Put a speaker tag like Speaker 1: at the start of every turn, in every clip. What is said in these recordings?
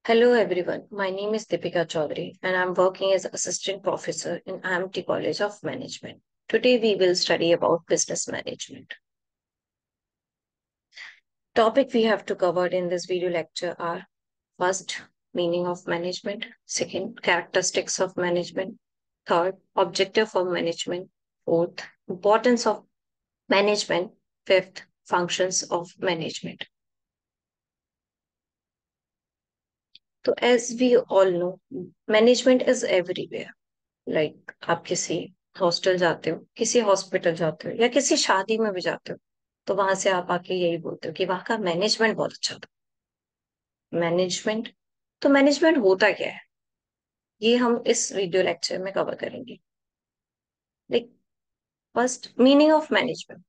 Speaker 1: Hello everyone, my name is Deepika Chaudhary and I'm working as assistant professor in IMT College of Management. Today we will study about business management. Topic we have to cover in this video lecture are first, meaning of management, second, characteristics of management, third, objective of management, fourth, importance of management, fifth, functions of management. So as we all know, management is everywhere. Like आप किसी hostel जाते हो, किसी hospital जाते हो या किसी शादी में भी जाते हो, तो वहां से आप आके यही बोलते हो कि वहां का मैनेजमेंट बहुत अच्छा था। मैनेजमेंट, तो मैनेजमेंट होता क्या है, ये हम इस वीडियो लेक्चर में कवर करेंगे। Like first, meaning of management.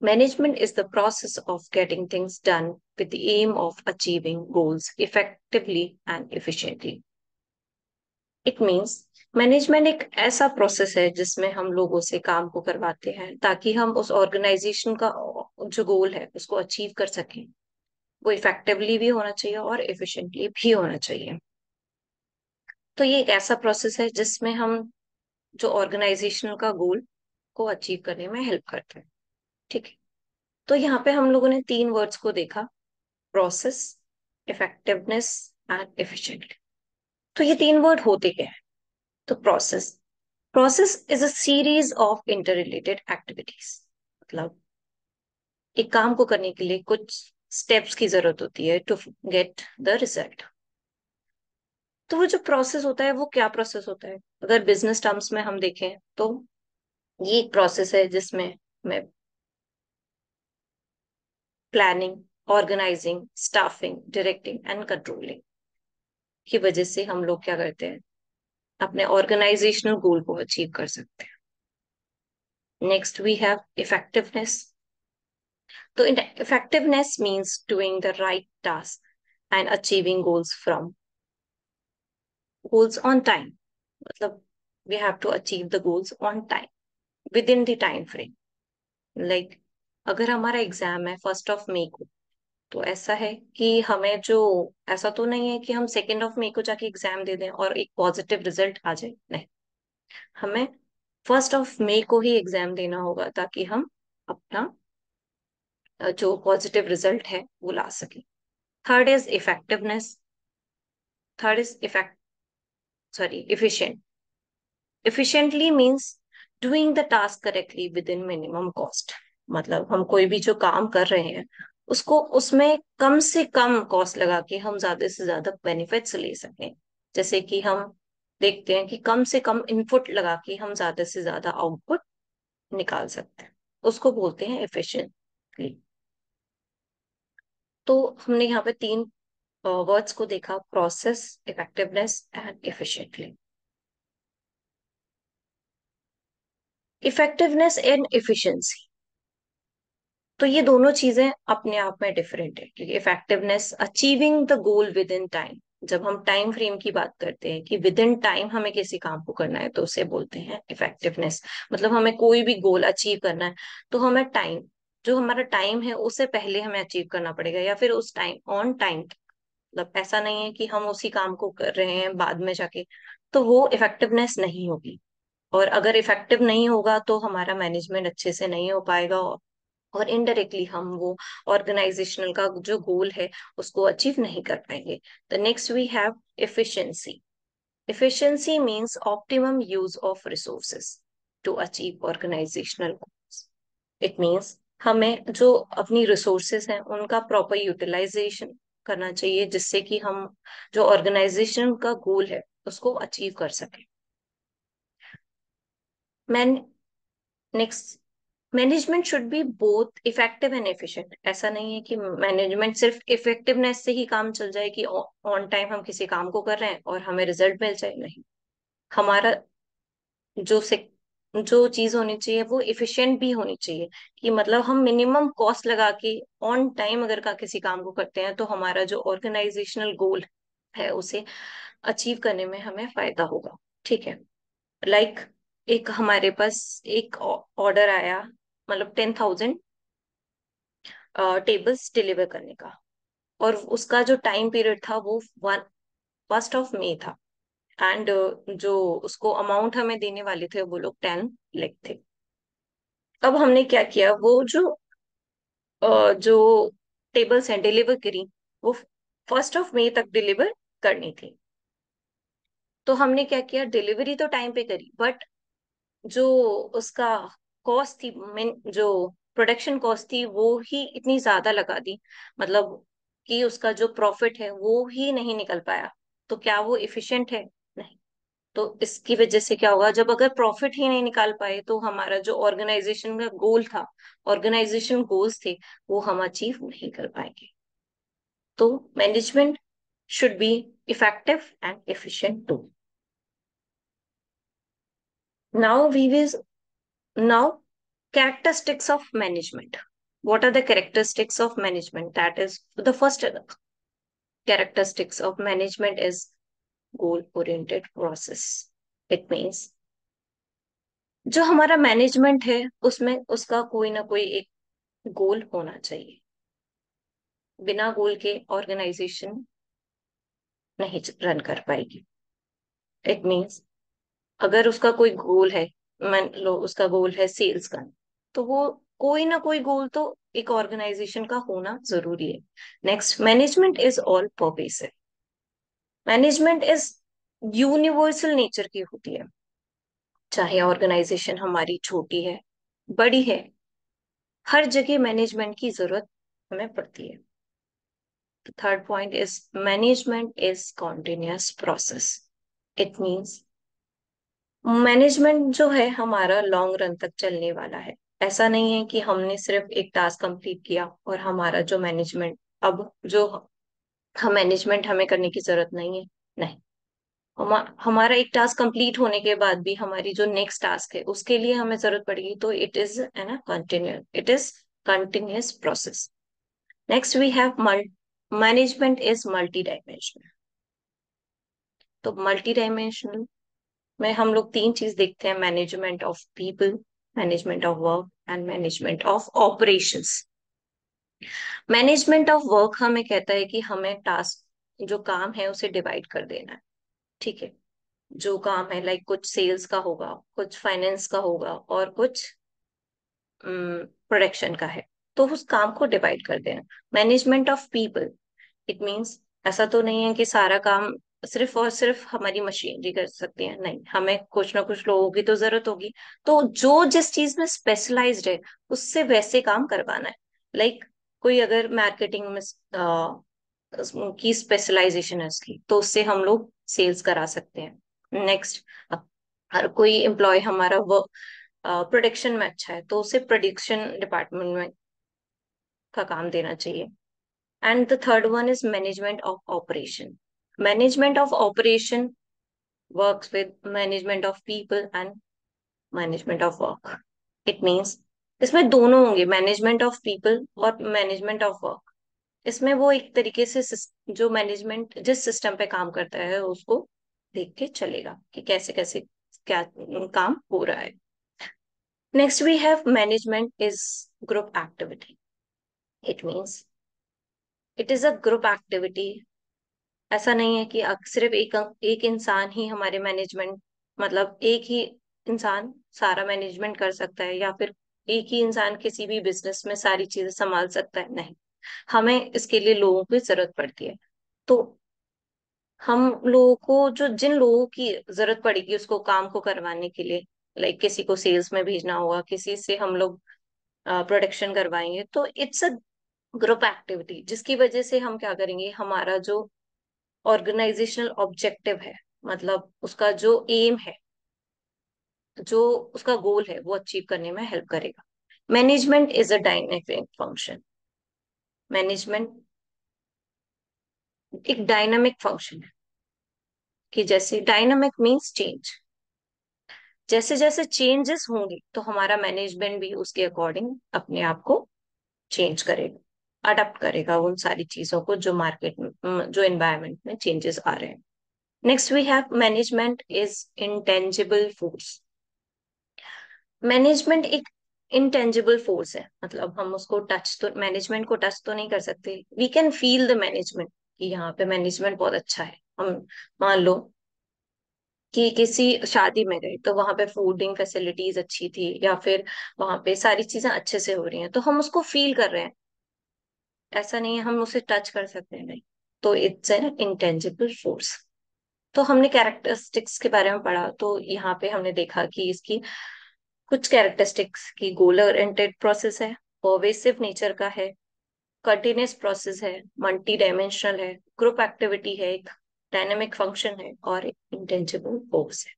Speaker 1: Management is the process of getting things done with the aim of achieving goals effectively and efficiently. It means management एक ऐसा प्रोसेस है जिसमें हम लोगों से काम को करवाते हैं ताकि हम उस ऑर्गेनाइजेशन का जो गोल है उसको अचीव कर सकें। वो इफेक्टिवली भी होना चाहिए और एफिशिएंटली भी होना चाहिए। तो ये एक ऐसा प्रोसेस है जिसमें हम जो ऑर्गेनाइजेशन का गोल को अचीव करने में हेल्प करते हैं। ठीक है, तो यहाँ पे हम लोगों ने तीन वर्ड्स को देखा, प्रोसेस, इफेक्टिवनेस एंड एफिशिएंटली। तो ये तीन वर्ड होते क्या है? तो process is a series of interrelated activities. मतलब एक काम को करने के लिए कुछ स्टेप्स की जरूरत होती है टू गेट द रिजल्ट। तो वो जो प्रोसेस होता है वो क्या प्रोसेस होता है? अगर बिजनेस टर्म्स में हम देखें तो ये एक प्रोसेस है जिसमें मैं planning, organising, staffing, directing and controlling की वजह से हम लोग क्या करते हैं, अपने ऑर्गेनाइजेशनल गोल को अचीव कर सकते हैं। Next we have effectiveness. तो effectiveness means doing the right task and achieving goals on time. मतलब we have to achieve the goals on time within the time frame. Like अगर हमारा एग्जाम है 1 मई को, तो ऐसा है कि हमें जो, ऐसा तो नहीं है कि हम 2 मई को जाके एग्जाम दे दें और एक पॉजिटिव रिजल्ट आ जाए, नहीं। हमें 1 मई को ही एग्जाम देना होगा ताकि हम अपना जो पॉजिटिव रिजल्ट है वो ला सकें। Third is effectiveness. Third is efficient. Efficiently means doing the task correctly within minimum cost. मतलब हम कोई भी जो काम कर रहे हैं उसको उसमें कम से कम कॉस्ट लगा के हम ज्यादा से ज्यादा बेनिफिट्स ले सकें। जैसे कि हम देखते हैं कि कम से कम इनपुट लगा के हम ज्यादा से ज्यादा आउटपुट निकाल सकते हैं, उसको बोलते हैं एफिशिएंटली। तो हमने यहाँ पे तीन वर्ड्स को देखा, process, effectiveness and efficiently. Effectiveness and efficiency, तो ये दोनों चीजें अपने आप में डिफरेंट है, क्योंकि effectiveness achieving the goal with in time. जब हम टाइम फ्रेम की बात करते हैं कि विद इन टाइम हमें किसी काम को करना है तो उसे बोलते हैं इफेक्टिवनेस। मतलब हमें कोई भी गोल अचीव करना है तो हमें टाइम, जो हमारा टाइम है उससे पहले हमें अचीव करना पड़ेगा, या फिर उस टाइम ऑन टाइम। मतलब ऐसा नहीं है कि हम उसी काम को कर रहे हैं बाद में जाके, तो वो इफेक्टिवनेस नहीं होगी। और अगर इफेक्टिव नहीं होगा तो हमारा मैनेजमेंट अच्छे से नहीं हो पाएगा, और इनडायरेक्टली हम वो ऑर्गेनाइजेशनल का जो गोल है उसको अचीव नहीं कर पाएंगे। The next we have efficiency. Efficiency means optimum use of resources to achieve organizational goals. It means हमें जो अपनी रिसोर्सेज हैं उनका प्रॉपर यूटिलाइजेशन करना चाहिए, जिससे कि हम जो ऑर्गेनाइजेशन का गोल है उसको अचीव कर सकें। Man next, management should B both effective and efficient. ऐसा नहीं है कि मैनेजमेंट सिर्फ इफेक्टिवनेस से ही काम चल जाए कि ऑन टाइम हम किसी काम को कर रहे हैं और हमें रिजल्ट मिल जाए, नहीं। हमारा जो से जो चीज होनी चाहिए वो इफिशिएंट भी होनी चाहिए, कि मतलब हम मिनिमम कॉस्ट लगा के ऑन टाइम अगर का किसी काम को करते हैं तो हमारा जो ऑर्गेनाइजेशनल गोल है उसे अचीव करने में हमें फायदा होगा। ठीक है, लाइक एक हमारे पास एक ऑर्डर आया, मतलब 10,000 टेबल्स डिलीवर करने का। और उसका जो टाइम पीरियड था वो 1 मई था। एंड जो उसको अमाउंट हमें देने वाले थे वो लोग 10 लाख थे। अब हमने क्या किया, वो जो टेबल्स हैं डिलीवर करी, वो 1 मई तक डिलीवर करनी थी। तो हमने क्या किया, डिलीवरी तो टाइम पे करी, बट जो उसका कॉस्ट थी, मेन जो प्रोडक्शन कॉस्ट थी वो ही इतनी ज्यादा लगा दी, मतलब कि उसका जो प्रॉफिट है वो ही नहीं निकल पाया। तो क्या वो इफिशिएंट है? नहीं। तो इसकी वजह से क्या होगा, जब अगर प्रॉफिट ही नहीं निकाल पाए तो हमारा जो ऑर्गेनाइजेशन का गोल था, ऑर्गेनाइजेशन गोल्स थे, वो हम अचीव नहीं कर पाएंगे। तो management should be effective and efficient too. Now we will Now, characteristics of management. What are the characteristics of management? That is, the first characteristics of management is goal-oriented process. It means जो हमारा management है उसमें उसका कोई ना कोई एक गोल होना चाहिए। बिना गोल के ऑर्गेनाइजेशन नहीं रन कर पाएगी। इट मीन्स अगर उसका कोई गोल है, मान लो उसका गोल है सेल्स का, तो वो कोई ना कोई गोल तो एक ऑर्गेनाइजेशन का होना जरूरी है। Next, management is all pervasive. Management is universal nature की होती है, चाहे ऑर्गेनाइजेशन हमारी छोटी है बड़ी है, हर जगह मैनेजमेंट की जरूरत हमें पड़ती है। Third point is management is continuous process. It means management जो है हमारा लॉन्ग रन तक चलने वाला है। ऐसा नहीं है कि हमने सिर्फ एक टास्क कंप्लीट किया और हमारा जो मैनेजमेंट, अब जो हम मैनेजमेंट हमें करने की जरूरत नहीं है। नहीं, हमारा एक टास्क कंप्लीट होने के बाद भी हमारी जो नेक्स्ट टास्क है उसके लिए हमें जरूरत पड़ेगी। तो इट इज है ना continue, it is continuous process. Next we have management is multi dimensional. तो मल्टी डायमेंशनल में हम लोग तीन चीज देखते हैं, management of people, management of work and management of operations. Management of work हमें कहता है कि हमें टास्क, जो काम है उसे डिवाइड कर देना है। ठीक है, जो काम है लाइक कुछ सेल्स का होगा, कुछ फाइनेंस का होगा और कुछ प्रोडक्शन का है, तो उस काम को डिवाइड कर देना। Management of people, it means ऐसा तो नहीं है कि सारा काम सिर्फ और सिर्फ हमारी मशीनरी कर सकती है, नहीं, हमें कुछ ना कुछ लोगों की तो जरूरत होगी। तो जो जिस चीज में स्पेशलाइज्ड है उससे वैसे काम करवाना है। लाइक कोई अगर मार्केटिंग में की स्पेशलाइजेशन है उसकी, तो उससे हम लोग सेल्स करा सकते हैं। नेक्स्ट, हर कोई एम्प्लॉय हमारा वर्क प्रोडक्शन में अच्छा है तो उसे प्रोडक्शन डिपार्टमेंट में का काम देना चाहिए। And the third one is management of operation. Management of operation works with management of people and management of work. It means इसमें दोनों होंगे, मैनेजमेंट ऑफ पीपल और मैनेजमेंट ऑफ वर्क। इसमें वो एक तरीके से जो मैनेजमेंट जिस सिस्टम पे काम करता है उसको देख के चलेगा कि कैसे कैसे क्या काम हो रहा है। Next we have management is group activity. It means it is a group activity. ऐसा नहीं है कि सिर्फ एक इंसान ही हमारे मैनेजमेंट, मतलब एक ही इंसान सारा मैनेजमेंट कर सकता है, या फिर एक ही इंसान किसी भी बिजनेस में सारी चीजें संभाल सकता है, नहीं, हमें इसके लिए लोगों की जरूरत पड़ती है। तो हम लोगों को जो जिन लोगों की जरूरत पड़ेगी उसको काम को करवाने के लिए, लाइक किसी को सेल्स में भेजना होगा, किसी से हम लोग प्रोडक्शन करवाएंगे, तो इट्स अ ग्रुप एक्टिविटी, जिसकी वजह से हम क्या करेंगे, हमारा जो ऑर्गेनाइजेशनल ऑब्जेक्टिव है, मतलब उसका जो एम है, जो उसका गोल है, वो अचीव करने में हेल्प करेगा। Management is a dynamic function. Management एक डायनामिक फंक्शन है, कि जैसे डायनामिक मींस चेंज, जैसे जैसे चेंजेस होंगे तो हमारा मैनेजमेंट भी उसके अकॉर्डिंग अपने आप को चेंज करेगा, अडेप्ट करेगा उन सारी चीजों को जो मार्केट में, जो एनवायरनमेंट में चेंजेस आ रहे हैं। Next we have management is intangible force. Management एक इनटेंजिबल फोर्स है, मतलब हम उसको टच तो, मैनेजमेंट को टच तो नहीं कर सकते, we can feel the management कि यहाँ पे मैनेजमेंट बहुत अच्छा है। हम मान लो कि किसी शादी में गए तो वहां पे फूडिंग फैसिलिटीज अच्छी थी, या फिर वहां पे सारी चीजें अच्छे से हो रही हैं, तो हम उसको फील कर रहे हैं। ऐसा नहीं है हम उसे टच कर सकते हैं, नहीं। तो इट्स एन इंटेंजिबल फोर्स। तो हमने कैरेक्टरिस्टिक्स के बारे में पढ़ा, तो यहाँ पे हमने देखा कि इसकी कुछ कैरेक्टरिस्टिक्स की गोल ओरिएंटेड प्रोसेस है, परवेसिव नेचर का है, कंटिन्यूस प्रोसेस है, मल्टी डायमेंशनल है, ग्रुप एक्टिविटी है, एक डायनेमिक फंक्शन है, और एक इंटेंजिबल फोर्स है।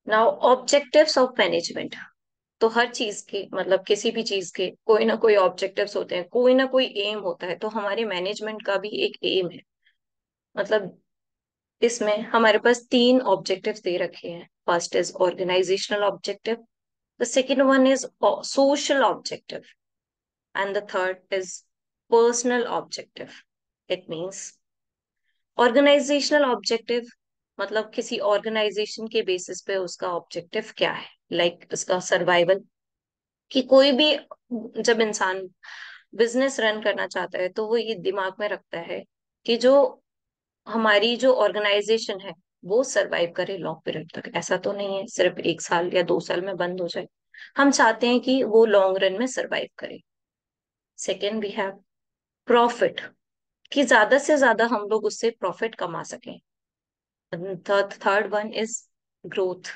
Speaker 1: Now objectives of management. तो हर चीज के, मतलब किसी भी चीज के कोई ना कोई ऑब्जेक्टिव्स होते हैं, कोई ना कोई एम होता है, तो हमारे मैनेजमेंट का भी एक एम है। मतलब इसमें हमारे पास तीन ऑब्जेक्टिव्स दे रखे हैं। First is organizational objective, the second one is social objective, and the third is personal objective. It means organizational objective, मतलब किसी ऑर्गेनाइजेशन के बेसिस पे उसका ऑब्जेक्टिव क्या है, लाइक उसका सर्वाइवल। कि कोई भी, जब इंसान बिजनेस रन करना चाहता है तो वो ये दिमाग में रखता है कि जो हमारी जो ऑर्गेनाइजेशन है वो सरवाइव करे लॉन्ग पीरियड तक। ऐसा तो नहीं है सिर्फ 1 साल या 2 साल में बंद हो जाए, हम चाहते हैं कि वो लॉन्ग रन में सरवाइव करे। सेकेंड वी हैव प्रॉफिट, कि ज्यादा से ज्यादा हम लोग उससे प्रॉफिट कमा सकें। थर्ड वन इज ग्रोथ,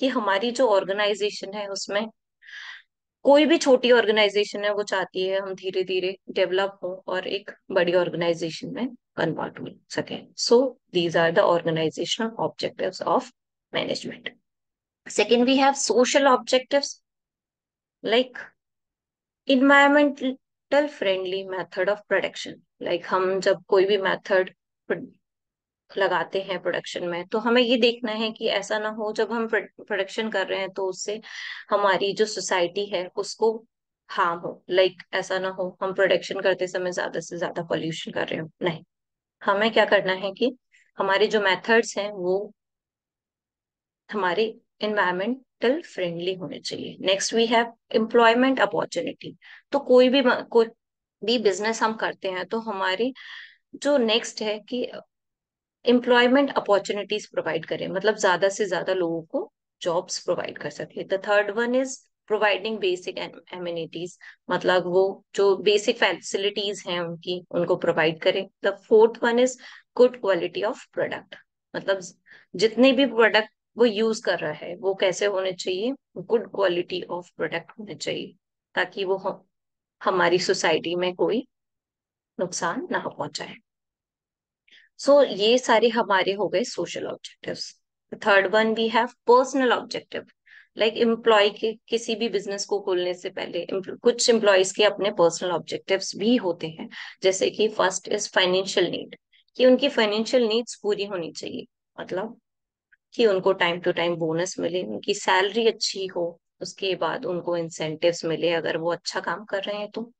Speaker 1: कि हमारी जो ऑर्गेनाइजेशन है उसमें, कोई भी छोटी ऑर्गेनाइजेशन है वो चाहती है हम धीरे धीरे डेवलप हो और एक बड़ी ऑर्गेनाइजेशन में कन्वर्ट हो सके। So these are the organizational objectives of management. Second we have social objectives, like environmental friendly method of production. Like हम जब कोई भी मेथड लगाते हैं प्रोडक्शन में, तो हमें ये देखना है कि ऐसा ना हो जब हम प्रोडक्शन कर रहे हैं तो उससे हमारी जो सोसाइटी है उसको हार्म हो। लाइक ऐसा ना हो हम प्रोडक्शन करते समय ज्यादा से ज्यादा पोल्यूशन कर रहे हो, नहीं। हमें क्या करना है कि हमारे जो मेथड्स हैं वो हमारे इन्वायरमेंटल फ्रेंडली होने चाहिए। Next we have employment opportunity. तो कोई भी बिजनेस हम करते हैं तो हमारी जो नेक्स्ट है कि एम्प्लॉयमेंट अपॉर्चुनिटीज प्रोवाइड करें, मतलब ज्यादा से ज्यादा लोगों को जॉब्स प्रोवाइड कर सके। The third one is providing basic amenities, मतलब वो जो बेसिक फैसिलिटीज हैं उनकी उनको प्रोवाइड करें। The fourth one is good quality of product, मतलब जितने भी प्रोडक्ट वो यूज कर रहा है वो कैसे होने चाहिए, गुड क्वालिटी ऑफ प्रोडक्ट होने चाहिए, ताकि वो हमारी सोसाइटी में कोई नुकसान ना पहुंचाए। सो ये सारे हमारे हो गए social objectives. Third one we have personal objective, like employee के किसी भी बिजनेस को खोलने से पहले कुछ एम्प्लॉयज के अपने पर्सनल ऑब्जेक्टिव्स भी होते हैं। जैसे कि फर्स्ट इज फाइनेंशियल नीड, कि उनकी फाइनेंशियल नीड्स पूरी होनी चाहिए, मतलब कि उनको टाइम टू टाइम बोनस मिले, उनकी सैलरी अच्छी हो, उसके बाद उनको इंसेंटिव्स मिले अगर वो अच्छा काम कर रहे हैं तो।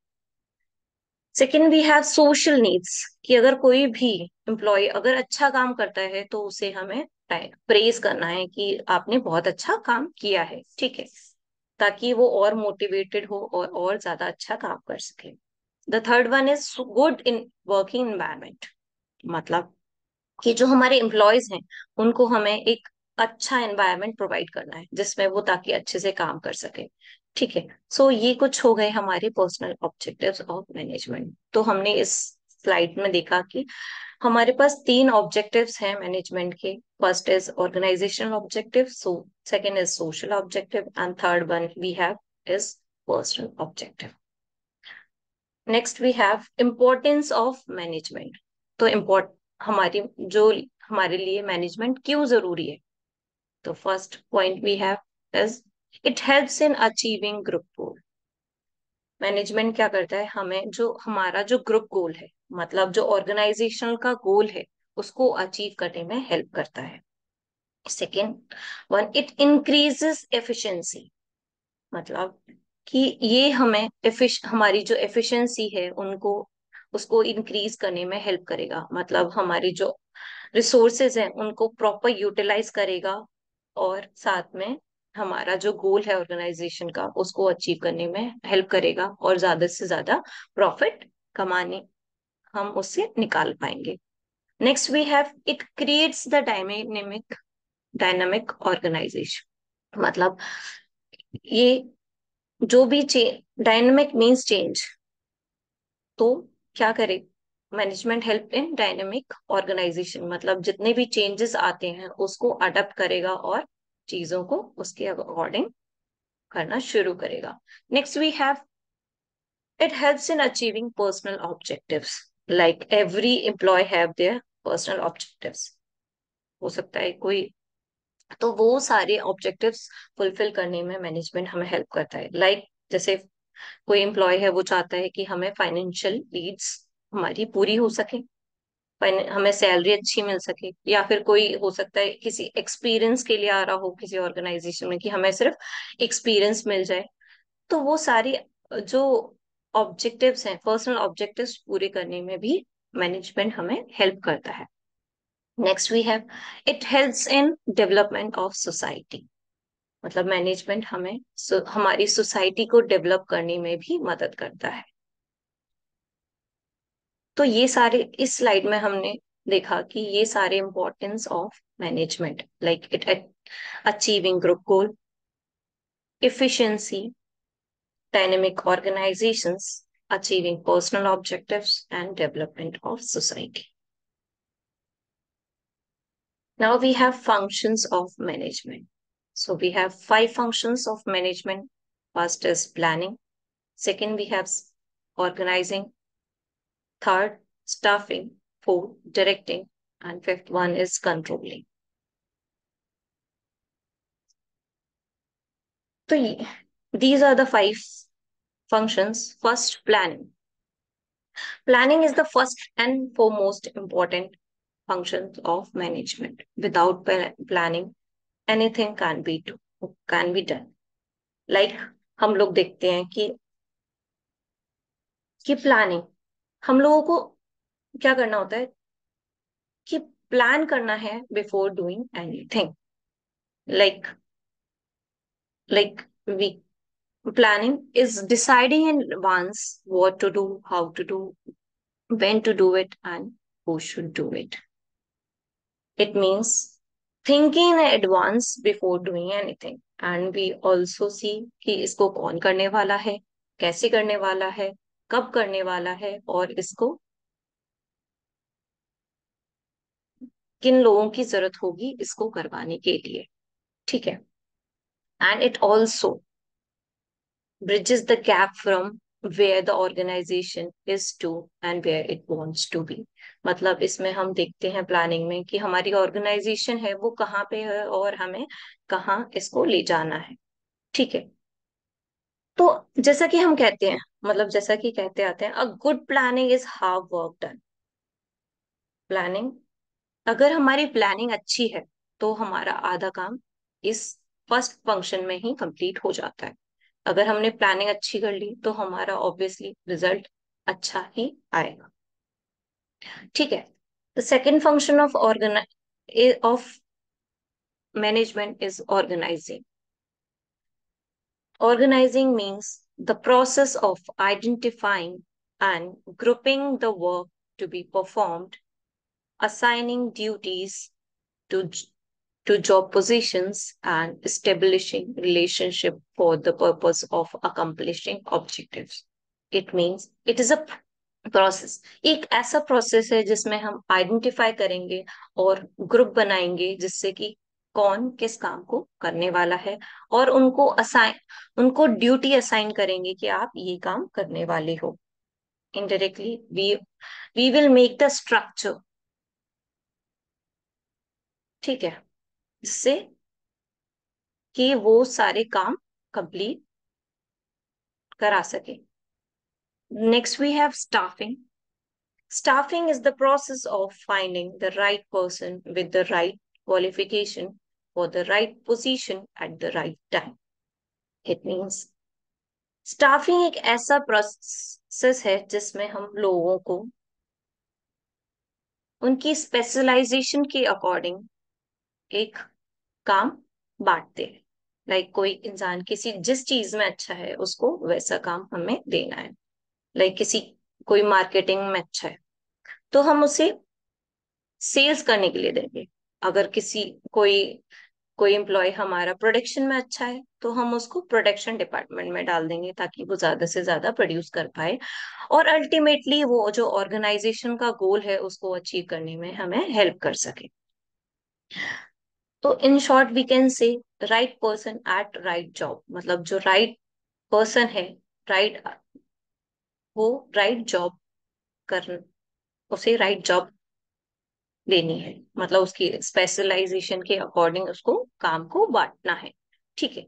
Speaker 1: Second we have social needs, कि अगर कोई भी एम्प्लॉय अगर अच्छा काम करता है तो उसे हमें प्रेज करना है कि आपने बहुत अच्छा काम किया है, ठीक है, ताकि वो और मोटिवेटेड हो और ज्यादा अच्छा काम कर सके। The third one is good in working environment, मतलब कि जो हमारे एम्प्लॉयज हैं उनको हमें एक अच्छा एनवायरनमेंट प्रोवाइड करना है जिसमें वो ताकि अच्छे से काम कर सके, ठीक है। सो ये कुछ हो गए हमारे पर्सनल ऑब्जेक्टिव्स ऑफ मैनेजमेंट। तो हमने इस स्लाइड में देखा कि हमारे पास तीन ऑब्जेक्टिव्स हैं मैनेजमेंट के। First is organizational objective, so second is social objective, and third one we have is personal objective. Next we have importance of management. तो इम्पोर्ट हमारी जो हमारे लिए मैनेजमेंट क्यों जरूरी है। तो first point we have is it helps in achieving group goal. Management क्या करता है, हमें जो हमारा जो ग्रुप गोल है, मतलब जो ऑर्गेनाइजेशन का गोल है, उसको अचीव करने में हेल्प करता है। Second one, it increases efficiency, मतलब कि ये हमें हमारी जो एफिशिएंसी है उनको उसको इंक्रीज करने में हेल्प करेगा, मतलब हमारी जो रिसोर्सेज हैं उनको प्रॉपर यूटिलाइज करेगा, और साथ में हमारा जो गोल है ऑर्गेनाइजेशन का उसको अचीव करने में हेल्प करेगा और ज्यादा से ज्यादा प्रॉफिट कमाने हम उससे निकाल पाएंगे। Next we have it creates the dynamic organization. मतलब ये जो भी डायनामिक मीन्स चेंज, तो क्या करे management help in dynamic organization, मतलब जितने भी चेंजेस आते हैं उसको अडेप्ट करेगा और चीजों को उसके अकॉर्डिंग करना शुरू करेगा। Next we have it helps in achieving personal objectives. Like every employee have their personal objectives. हो सकता है कोई, तो वो सारे ऑब्जेक्टिव्स फुलफिल करने में मैनेजमेंट हमें हेल्प करता है। जैसे कोई एम्प्लॉय है वो चाहता है कि हमें फाइनेंशियल नीड्स हमारी पूरी हो सके, हमें सैलरी अच्छी मिल सके, या फिर कोई हो सकता है किसी एक्सपीरियंस के लिए आ रहा हो किसी ऑर्गेनाइजेशन में कि हमें सिर्फ एक्सपीरियंस मिल जाए। तो वो सारी जो ऑब्जेक्टिव्स हैं पर्सनल ऑब्जेक्टिव्स पूरे करने में भी मैनेजमेंट हमें हेल्प करता है। Next we have it helps in development of society. मतलब मैनेजमेंट हमें हमारी सोसाइटी को डेवलप करने में भी मदद करता है। तो ये सारे इस स्लाइड में हमने देखा कि ये सारे importance of management, like it achieving group goal, efficiency, dynamic organizations, achieving personal objectives, and development of society. Now we have functions of management. So we have 5 functions of management. First is planning. Second, we have organizing. Third, staffing. Fourth, directing. And fifth one is controlling. So these are the 5 functions. First, planning. Planning is the first and foremost important functions of management. Without planning, anything can be done. Like हम लोग देखते हैं कि planning हम लोगों को क्या करना होता है कि प्लान करना है before doing anything. Like like we planning is deciding in advance what to do, how to do, when to do it, and who should do it. It means thinking in advance before doing anything. And we also see कि इसको कौन करने वाला है, कैसे करने वाला है, कब करने वाला है, और इसको किन लोगों की जरूरत होगी इसको करवाने के लिए। ठीक है। And it also bridges the gap from where the organization is to and where it wants to be। मतलब इसमें हम देखते हैं प्लानिंग में कि हमारी ऑर्गेनाइजेशन है वो कहाँ पे है और हमें कहाँ इसको ले जाना है। ठीक है। तो जैसा कि हम कहते हैं, मतलब जैसा कि कहते आते हैं, a good planning is half work done. Planning, अगर हमारी प्लानिंग अच्छी है तो हमारा आधा काम इस फर्स्ट फंक्शन में ही कंप्लीट हो जाता है। अगर हमने प्लानिंग अच्छी कर ली तो हमारा ऑब्वियसली रिजल्ट अच्छा ही आएगा। ठीक है। The second function of management is organizing. Organizing means the process of identifying and grouping the work to be performed, assigning duties to, to job positions, and establishing relationship for the purpose of accomplishing objectives. It means it is a process, एक ऐसा process है जिसमें हम identify करेंगे और group बनाएंगे जिससे कि कौन किस काम को करने वाला है, और उनको ड्यूटी असाइन करेंगे कि आप ये काम करने वाले हो। Indirectly we will make the structure. ठीक है। जिससे कि वो सारे काम कंप्लीट करा सके। Next we have staffing. Staffing is the process of finding the right person with the right qualification for the right position at the right time. It means staffing एक ऐसा प्रोसेस है जिसमें हम लोगों को उनकी स्पेशलाइजेशन के अकॉर्डिंग एक काम बांटते हैं। लाइक कोई इंसान किसी जिस चीज में अच्छा है उसको वैसा काम हमें देना है। लाइक किसी कोई मार्केटिंग में अच्छा है तो हम उसे सेल्स करने के लिए देंगे। अगर किसी कोई कोई एम्प्लॉय हमारा प्रोडक्शन में अच्छा है तो हम उसको प्रोडक्शन डिपार्टमेंट में डाल देंगे ताकि वो ज्यादा से ज्यादा प्रोड्यूस कर पाए और अल्टीमेटली वो जो ऑर्गेनाइजेशन का गोल है उसको अचीव करने में हमें हेल्प कर सके। तो in short we can say right person at right job, मतलब जो राइट पर्सन है, राइट, वो राइट जॉब कर, उसे राइट जॉब लेनी है, मतलब उसकी स्पेशलाइजेशन के अकॉर्डिंग उसको काम को बांटना है। ठीक है।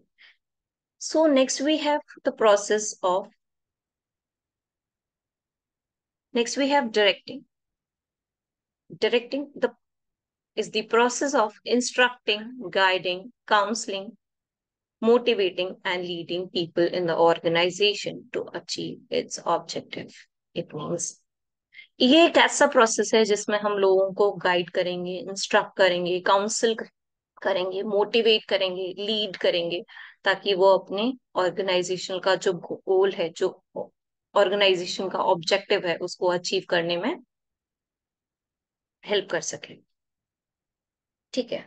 Speaker 1: So next we have the process of, next we have directing. Directing the is the process of instructing, guiding, counseling, motivating, and leading people in the organization to achieve its objective. It means ये एक ऐसा process है जिसमें हम लोगों को guide करेंगे, instruct करेंगे, काउंसिल करेंगे, मोटिवेट करेंगे, लीड करेंगे, ताकि वो अपने ऑर्गेनाइजेशन का जो गोल है, जो ऑर्गेनाइजेशन का ऑब्जेक्टिव है, उसको अचीव करने में हेल्प कर सके। ठीक है।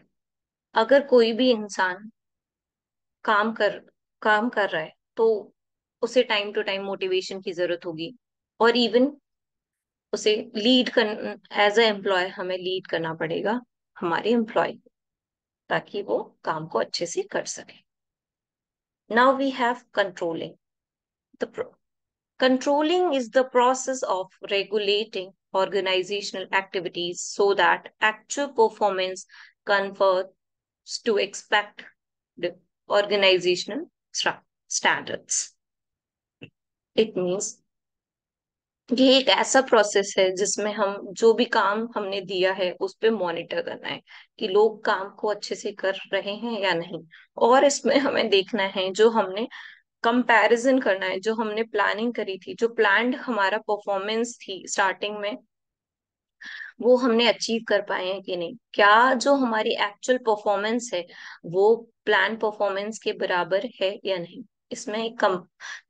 Speaker 1: अगर कोई भी इंसान काम कर काम कर रहा है तो उसे टाइम टू टाइम मोटिवेशन की जरूरत होगी, और इवन उसे लीड कर, एज अ एम्प्लॉय हमें लीड करना पड़ेगा हमारे एम्प्लॉय, ताकि वो काम को अच्छे से कर सके। Now we have controlling. The controlling is the process of regulating organizational activities so that actual performance conforms to expected organizational standards. It means ये एक ऐसा प्रोसेस है जिसमें हम जो भी काम हमने दिया है उस पे मॉनिटर करना है कि लोग काम को अच्छे से कर रहे हैं या नहीं। और इसमें हमें देखना है, जो हमने कंपैरिजन करना है, जो हमने प्लानिंग करी थी, जो प्लान्ड हमारा परफॉर्मेंस थी स्टार्टिंग में, वो हमने अचीव कर पाए हैं कि नहीं, क्या जो हमारी एक्चुअल परफॉर्मेंस है वो प्लान परफॉर्मेंस के बराबर है या नहीं। इसमें एक कम,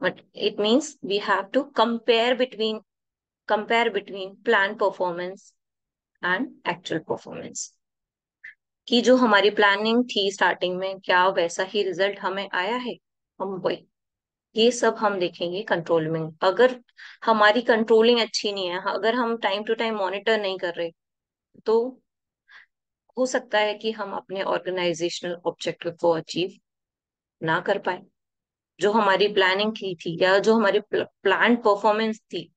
Speaker 1: but it means we have to compare between plan performance and actual performance, कि जो हमारी प्लानिंग थी स्टार्टिंग में क्या वैसा ही रिजल्ट हमें आया है। हम वही, ये सब हम देखेंगे कंट्रोलिंग। अगर हमारी कंट्रोलिंग अच्छी नहीं है, अगर हम टाइम टू टाइम मॉनिटर नहीं कर रहे, तो हो सकता है कि हम अपने ऑर्गेनाइजेशनल ऑब्जेक्टिव को अचीव ना कर पाए। जो हमारी प्लानिंग की थी या जो हमारी प्लान परफॉर्मेंस थी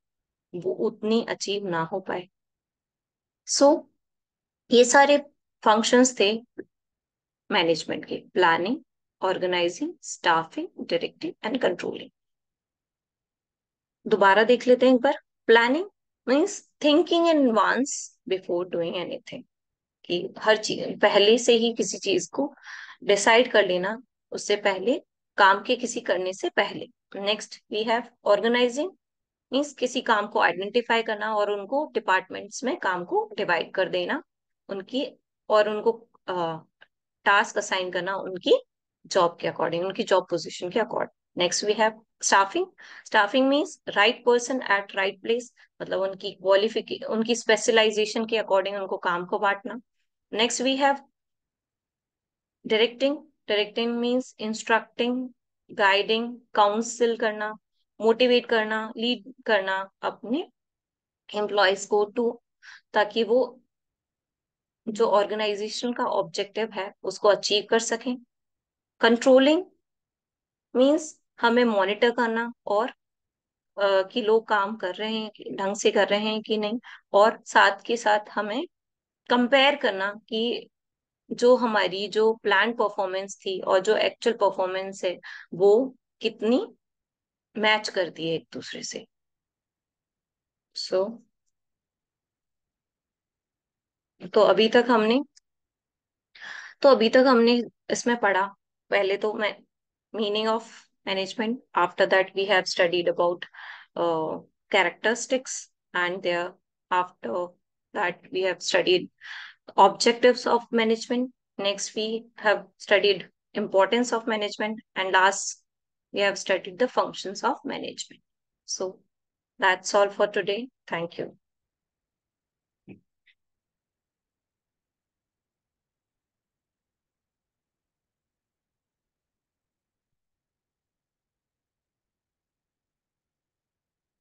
Speaker 1: वो उतनी अचीव ना हो पाए। सो ये सारे फंक्शंस थे मैनेजमेंट के: planning, organising, staffing, directing and controlling. दोबारा देख लेते हैं एक बार। Planning means thinking in advance before doing anything, कि हर चीज पहले से ही किसी चीज को डिसाइड कर लेना, उससे पहले, काम के किसी करने से पहले। Next we have organizing, means किसी काम को आइडेंटिफाई करना और उनको डिपार्टमेंट्स में काम को डिवाइड कर देना, उनकी, और उनको टास्क असाइन करना उनकी जॉब के अकॉर्डिंग, उनकी जॉब पोजीशन के according. Next we have staffing. Staffing means right person at right place, मतलब उनकी क्वालिफिकेशन, उनकी स्पेशलाइजेशन के अकॉर्डिंग उनको काम को बांटना। Next we have directing. Directing means instructing, guiding, counsel करना, मोटिवेट करना, लीड करना अपने एम्प्लॉयज को, टू, ताकि वो जो ऑर्गेनाइजेशन का ऑब्जेक्टिव है उसको अचीव कर सकें। कंट्रोलिंग मीन्स हमें मॉनिटर करना, और कि लोग काम कर रहे हैं ढंग से कर रहे हैं कि नहीं, और साथ के साथ हमें कंपेयर करना कि जो हमारी जो प्लान परफॉर्मेंस थी और जो एक्चुअल परफॉर्मेंस है वो कितनी मैच करती है एक दूसरे से। सो तो अभी तक हमने तो अभी तक हमने इसमें पढ़ा, पहले तो मैं meaning of management, after that we have studied about characteristics, and there after that we have studied objectives of management. Next we have studied importance of management, and last, we have studied the functions of management. So that's all for today. Thank you.